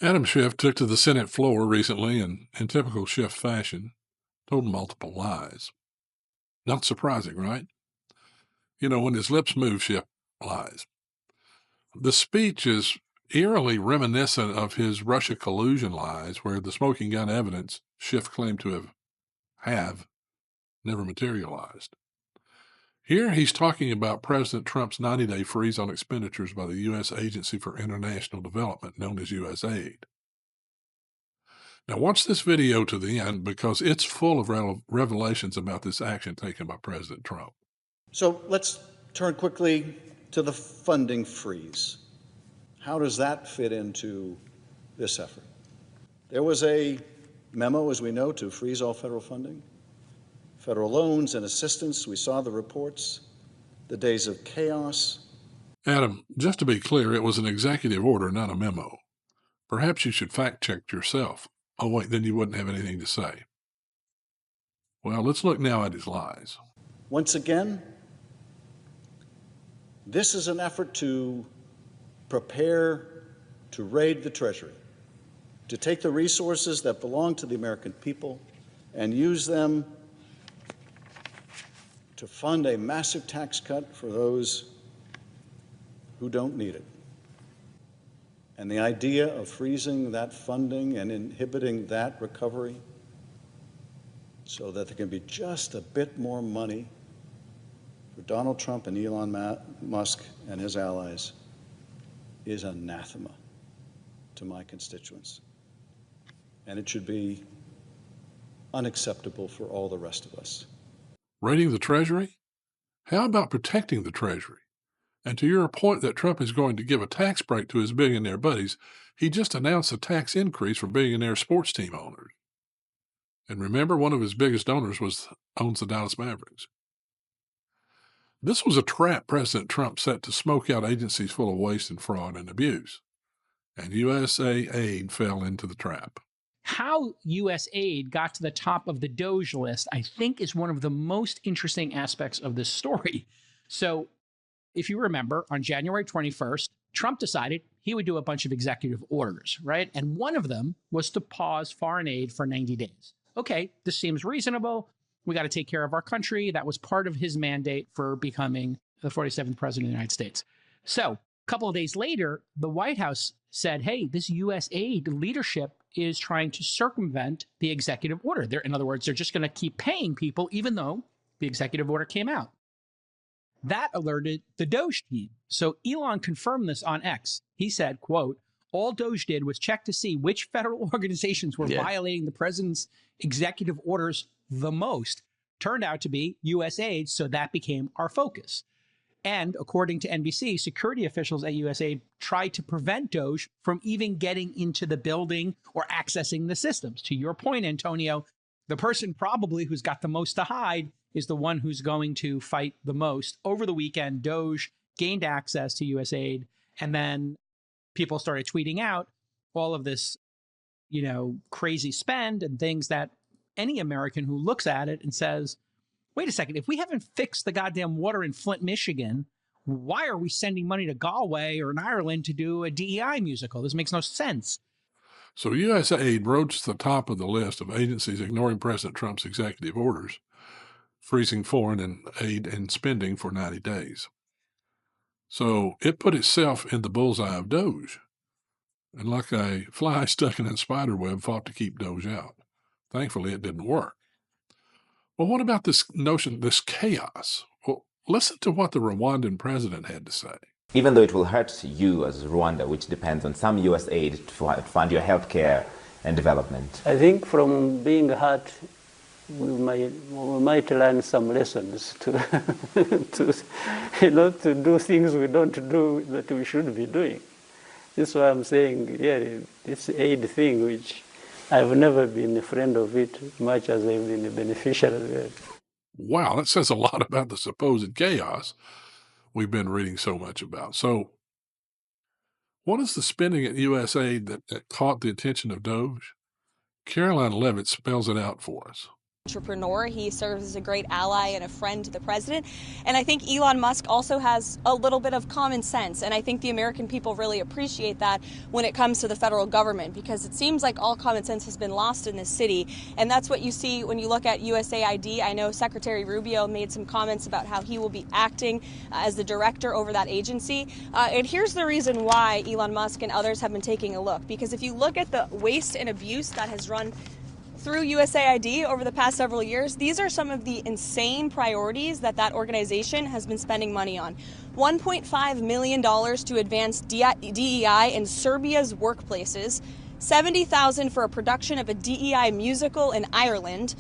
Adam Schiff took to the Senate floor recently and, in typical Schiff fashion, told multiple lies. Not surprising, right? You know, when his lips move, Schiff lies. The speech is eerily reminiscent of his Russia collusion lies, where the smoking gun evidence Schiff claimed to have never materialized. Here he's talking about President Trump's 90-day freeze on expenditures by the U.S. Agency for International Development, known as USAID. Now watch this video to the end because it's full of revelations about this action taken by President Trump. So let's turn quickly to the funding freeze. How does that fit into this effort? There was a memo, as we know, to freeze all federal funding, federal loans and assistance. We saw the reports, the days of chaos. Adam, just to be clear, it was an executive order, not a memo. Perhaps you should fact-check yourself. Oh, wait, then you wouldn't have anything to say. Well, let's look now at his lies. Once again, this is an effort to prepare to raid the Treasury, to take the resources that belong to the American people and use them to fund a massive tax cut for those who don't need it. And the idea of freezing that funding and inhibiting that recovery so that there can be just a bit more money for Donald Trump and Elon Musk and his allies is anathema to my constituents. And it should be unacceptable for all the rest of us. Raiding the Treasury? How about protecting the Treasury? And to your point that Trump is going to give a tax break to his billionaire buddies, he just announced a tax increase for billionaire sports team owners. And remember, one of his biggest donors owns the Dallas Mavericks. This was a trap President Trump set to smoke out agencies full of waste and fraud and abuse. And USAID fell into the trap. How USAID got to the top of the Doge list, I think, is one of the most interesting aspects of this story. So, if you remember, on January 21st, Trump decided he would do a bunch of executive orders, right? And one of them was to pause foreign aid for 90 days. Okay, this seems reasonable. We got to take care of our country. That was part of his mandate for becoming the 47th president of the United States. So, a couple of days later, the White House said, hey, this USAID leadership is trying to circumvent the executive order. In other words, they're just going to keep paying people even though the executive order came out. That alerted the Doge team. So Elon confirmed this on X. He said, quote, all Doge did was check to see which federal organizations were violating the president's executive orders the most. Turned out to be USAID, so that became our focus. And according to NBC, security officials at USAID tried to prevent Doge from even getting into the building or accessing the systems. To your point, Antonio, the person probably who's got the most to hide is the one who's going to fight the most. Over the weekend, Doge gained access to USAID, and then people started tweeting out all of this, crazy spend and things that any American who looks at it and says, wait a second, if we haven't fixed the goddamn water in Flint, Michigan, why are we sending money to Galway or in Ireland to do a DEI musical? This makes no sense. So USAID rose to the top of the list of agencies ignoring President Trump's executive orders, freezing foreign aid and spending for 90 days. So it put itself in the bullseye of Doge. And like a fly stuck in a spider web, fought to keep Doge out. Thankfully, it didn't work. Well, what about this notion, this chaos? Well, listen to what the Rwandan president had to say. Even though it will hurt you as Rwanda, which depends on some US aid to fund your healthcare and development. I think from being hurt, we might learn some lessons to to do things we don't do that we should be doing. This is why I'm saying, this aid thing, which I've never been a friend of it, much as I've been a beneficiary of it. Wow, that says a lot about the supposed chaos we've been reading so much about. So what is the spending at USAID that caught the attention of Doge? Karoline Leavitt spells it out for us. entrepreneur. He serves as a great ally and a friend to the president. And I think Elon Musk also has a little bit of common sense. And I think the American people really appreciate that when it comes to the federal government, because it seems like all common sense has been lost in this city. And that's what you see when you look at USAID. I know Secretary Rubio made some comments about how he will be acting as the director over that agency. And here's the reason why Elon Musk and others have been taking a look. Because if you look at the waste and abuse that has run through USAID over the past several years, these are some of the insane priorities that organization has been spending money on. $1.5 million to advance DEI in Serbia's workplaces, $70,000 for a production of a DEI musical in Ireland,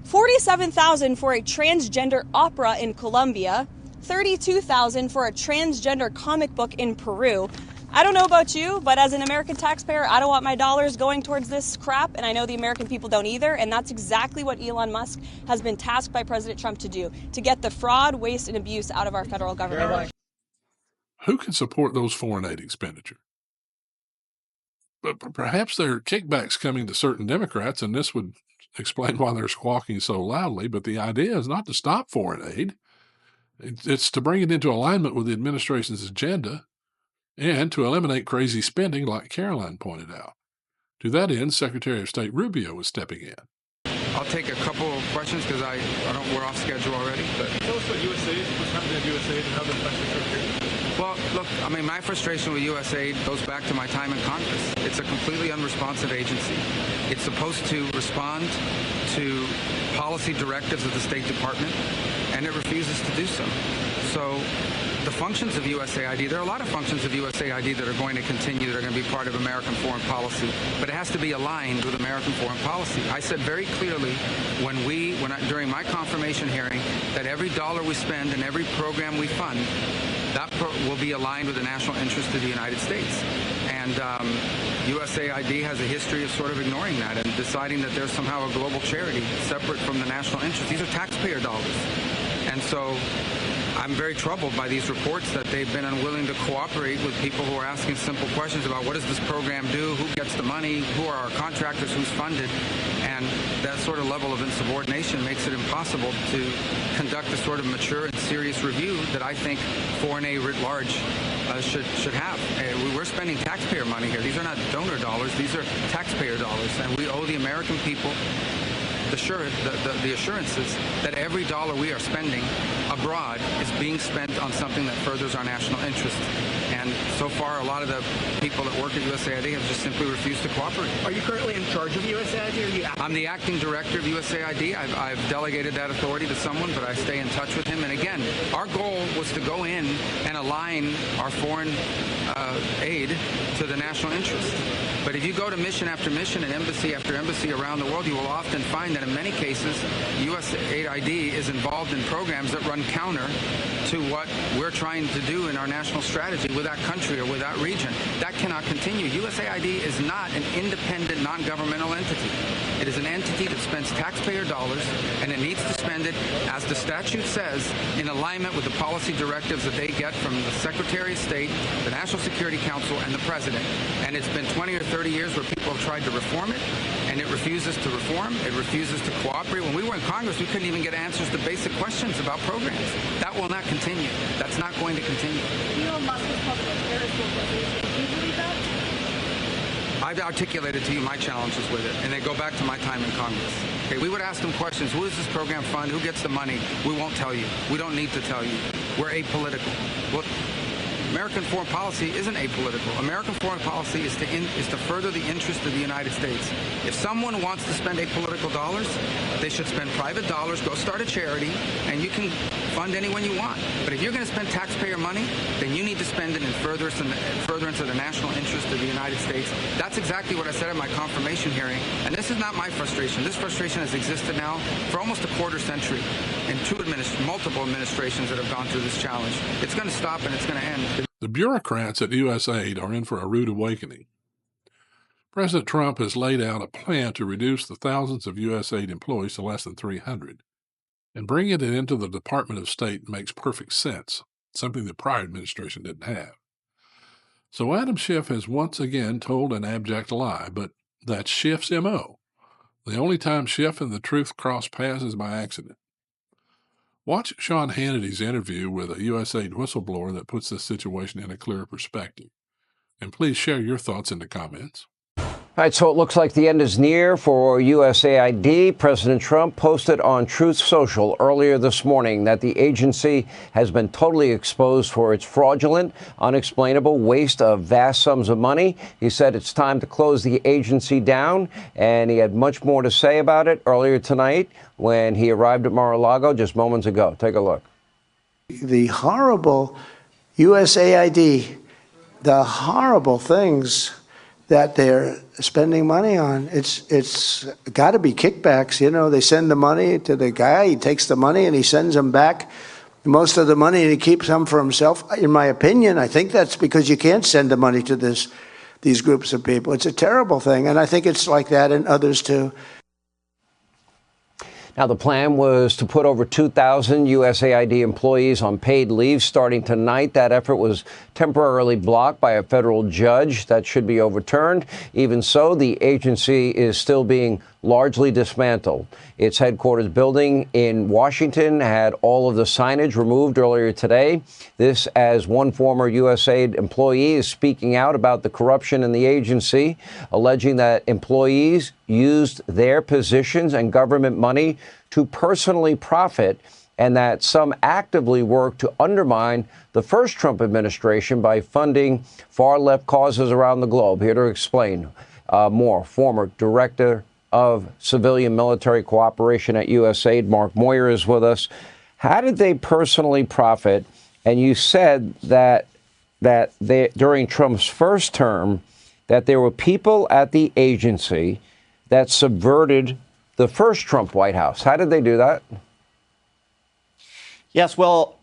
$47,000 for a transgender opera in Colombia, $32,000 for a transgender comic book in Peru. I don't know about you, but as an American taxpayer, I don't want my dollars going towards this crap, and I know the American people don't either, and that's exactly what Elon Musk has been tasked by President Trump to do, to get the fraud, waste, and abuse out of our federal government. Who can support those foreign aid expenditures? But perhaps there are kickbacks coming to certain Democrats, and this would explain why they're squawking so loudly, but the idea is not to stop foreign aid. It's to bring it into alignment with the administration's agenda and to eliminate crazy spending like Karoline pointed out. To that end, Secretary of State Rubio is stepping in. I'll take a couple of questions because we're off schedule already. But tell us about USAID, what's happening at USAID, and how that affects the Secretary. Well, look, I mean, my frustration with USAID goes back to my time in Congress. It's a completely unresponsive agency. It's supposed to respond to policy directives of the State Department, and it refuses to do so. So the functions of USAID, there are a lot of functions of USAID that are going to continue, that are going to be part of American foreign policy, but it has to be aligned with American foreign policy. I said very clearly during my confirmation hearing that every dollar we spend and every program we fund, that will be aligned with the national interest of the United States. And USAID has a history of sort of ignoring that and deciding that there's somehow a global charity separate from the national interest. These are taxpayer dollars. And so I'm very troubled by these reports that they've been unwilling to cooperate with people who are asking simple questions about what does this program do, who gets the money, who are our contractors, who's funded, and that sort of level of insubordination makes it impossible to conduct the sort of mature and serious review that I think foreign aid writ large should have. We're spending taxpayer money here. These are not donor dollars. These are taxpayer dollars, and we owe the American people the assurances that every dollar we are spending abroad is being spent on something that furthers our national interest. And so far, a lot of the people that work at USAID have just simply refused to cooperate. Are you currently in charge of USAID? I'm the acting director of USAID. I've delegated that authority to someone, but I stay in touch with him. And again, our goal was to go in and align our foreign aid to the national interest. But if you go to mission after mission and embassy after embassy around the world, you will often find that in many cases, USAID is involved in programs that run counter to what we're trying to do in our national strategy with that country or with that region. That cannot continue. USAID is not an independent, non-governmental entity. It is an entity that spends taxpayer dollars, and it needs to spend it, as the statute says, in alignment with the policy directives that they get from the Secretary of State, the National Security Council, and the President. And it's been 20 or 30 years where people have tried to reform it, and it refuses to reform. It refuses to cooperate. When we were in Congress, we couldn't even get answers to basic questions about programs. That will not continue. That's not going to continue. Elon Musk is called a terrorist organization. Do you believe that? I've articulated to you my challenges with it, and they go back to my time in Congress. Okay, we would ask them questions. Who does this program fund? Who gets the money? We won't tell you. We don't need to tell you. We're apolitical. Well, American foreign policy isn't apolitical. American foreign policy is to further the interest of the United States. If someone wants to spend apolitical dollars, they should spend private dollars, go start a charity, and you can fund anyone you want. But if you're going to spend taxpayer money, then you need to spend it in furtherance of the national interest of the United States. That's exactly what I said at my confirmation hearing. And this is not my frustration. This frustration has existed now for almost a quarter century in multiple administrations that have gone through this challenge. It's going to stop and it's going to end. The bureaucrats at USAID are in for a rude awakening. President Trump has laid out a plan to reduce the thousands of USAID employees to less than 300, and bringing it into the Department of State makes perfect sense, something the prior administration didn't have. So Adam Schiff has once again told an abject lie, but that's Schiff's M.O. The only time Schiff and the truth cross paths is by accident. Watch Sean Hannity's interview with a USAID whistleblower that puts this situation in a clearer perspective. And please share your thoughts in the comments. All right, so it looks like the end is near for USAID. President Trump posted on Truth Social earlier this morning that the agency has been totally exposed for its fraudulent, unexplainable waste of vast sums of money. He said it's time to close the agency down, and he had much more to say about it earlier tonight when he arrived at Mar-a-Lago just moments ago. Take a look. The horrible USAID, the horrible things that they're spending money on. It's got to be kickbacks. You know, they send the money to the guy, he takes the money and he sends them back. Most of the money, and he keeps some for himself. In my opinion, I think that's because you can't send the money to these groups of people. It's a terrible thing, and I think it's like that in others too. Now, the plan was to put over 2,000 USAID employees on paid leave starting tonight. That effort was temporarily blocked by a federal judge. That should be overturned. Even so, the agency is still being largely dismantled. Its headquarters building in Washington had all of the signage removed earlier today. This as one former USAID employee is speaking out about the corruption in the agency, alleging that employees used their positions and government money to personally profit, and that some actively worked to undermine the first Trump administration by funding far-left causes around the globe. Here to explain more, former Director of Civilian Military Cooperation at USAID, Mark Moyer, is with us. How did they personally profit? And you said that during Trump's first term, that there were people at the agency that subverted the first Trump White House. How did they do that? Yes, well,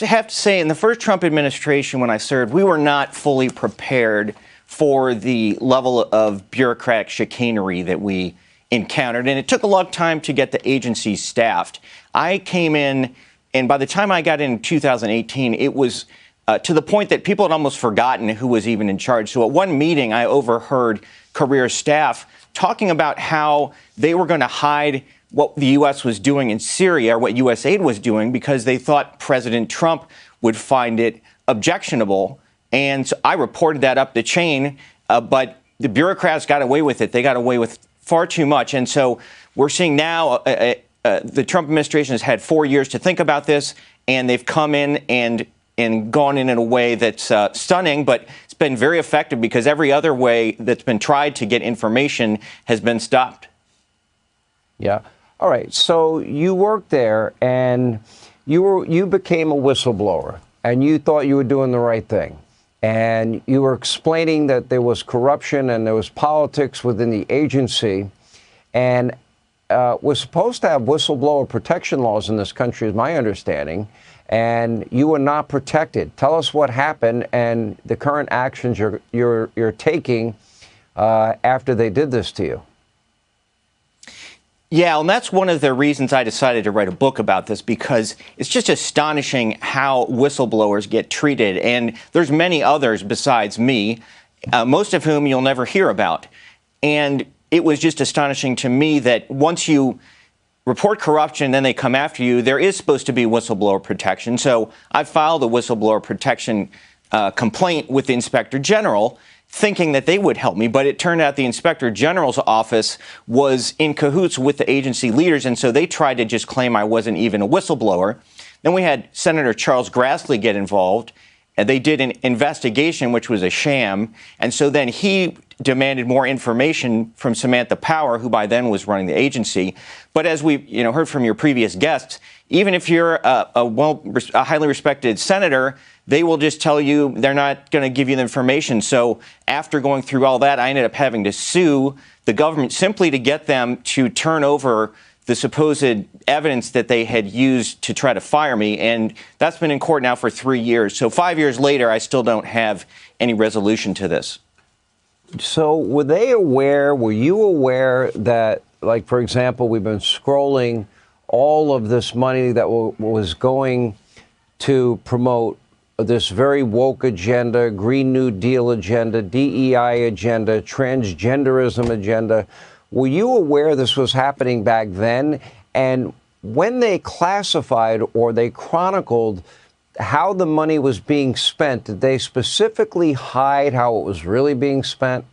I have to say, in the first Trump administration, when I served, we were not fully prepared for the level of bureaucratic chicanery that we encountered. And it took a long time to get the agency staffed. I came in, and by the time I got in 2018, it was to the point that people had almost forgotten who was even in charge. So at one meeting, I overheard career staff talking about how they were going to hide what the U.S. was doing in Syria, or what USAID was doing, because they thought President Trump would find it objectionable. And so I reported that up the chain, but the bureaucrats got away with it. They got away with far too much. And so we're seeing now the Trump administration has had 4 years to think about this, and they've come in and gone in a way that's stunning, but it's been very effective because every other way that's been tried to get information has been stopped. Yeah. All right. So you worked there, and you became a whistleblower, and you thought you were doing the right thing. And you were explaining that there was corruption and there was politics within the agency. And we're supposed to have whistleblower protection laws in this country, is my understanding. And you were not protected. Tell us what happened and the current actions you're taking after they did this to you. Yeah, and that's one of the reasons I decided to write a book about this, because it's just astonishing how whistleblowers get treated. And there's many others besides me, most of whom you'll never hear about. And it was just astonishing to me that once you report corruption, then they come after you, there is supposed to be whistleblower protection. So I filed a whistleblower protection complaint with the Inspector General, thinking that they would help me. But it turned out the Inspector General's office was in cahoots with the agency leaders, and so they tried to just claim I wasn't even a whistleblower. Then we had Senator Charles Grassley get involved, and they did an investigation, which was a sham. And so then he demanded more information from Samantha Power, who by then was running the agency. But as we heard from your previous guests, even if you're a highly respected senator, they will just tell you they're not going to give you the information. So after going through all that, I ended up having to sue the government simply to get them to turn over the supposed evidence that they had used to try to fire me. And that's been in court now for 3 years. So 5 years later, I still don't have any resolution to this. So were you aware that, like, for example, we've been scrolling all of this money that was going to promote this very woke agenda, Green New Deal agenda, DEI agenda, transgenderism agenda. Were you aware this was happening back then? And when they classified or they chronicled how the money was being spent, did they specifically hide how it was really being spent?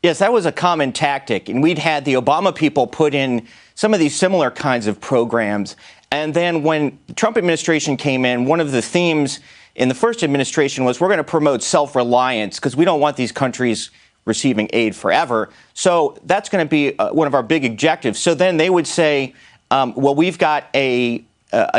Yes, that was a common tactic. And we'd had the Obama people put in some of these similar kinds of programs. And then when the Trump administration came in, one of the themes in the first administration was we're going to promote self-reliance because we don't want these countries receiving aid forever. So that's going to be one of our big objectives. So then they would say, well, we've got a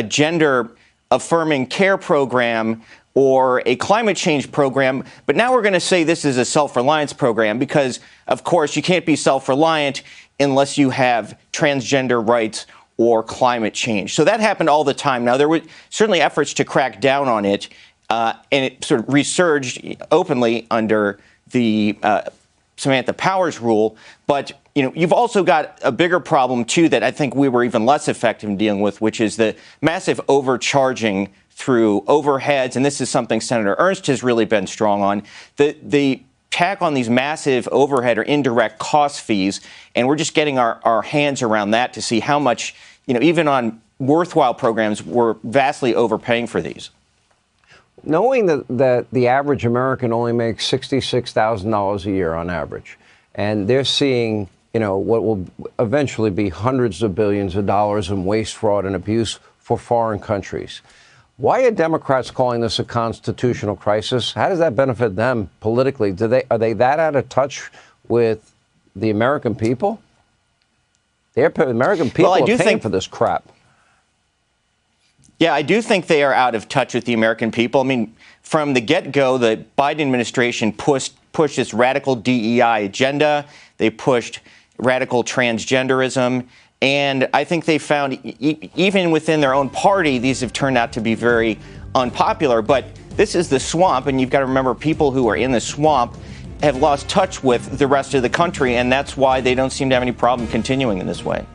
gender affirming care program or a climate change program, but now we're going to say this is a self-reliance program because, of course, you can't be self-reliant unless you have transgender rights or climate change. So that happened all the time. Now, there were certainly efforts to crack down on it, and it sort of resurged openly under the Samantha Powers rule. But, you know, you've also got a bigger problem, too, that I think we were even less effective in dealing with, which is the massive overcharging through overheads. And this is something Senator Ernst has really been strong on. The tack on these massive overhead or indirect cost fees. And we're just getting our hands around that to see how much, you know, even on worthwhile programs, we're vastly overpaying for these. Knowing that the average American only makes $66,000 a year on average, and they're seeing, you know, what will eventually be hundreds of billions of dollars in waste, fraud, and abuse for foreign countries. Why are Democrats calling this a constitutional crisis? How does that benefit them politically? Are they that out of touch with the American people? The American people are paying for this crap. Yeah, I do think they are out of touch with the American people. I mean, from the get-go, the Biden administration pushed this radical DEI agenda. They pushed radical transgenderism. And I think they found, even within their own party, these have turned out to be very unpopular. But this is the swamp, and you've got to remember people who are in the swamp have lost touch with the rest of the country, and that's why they don't seem to have any problem continuing in this way.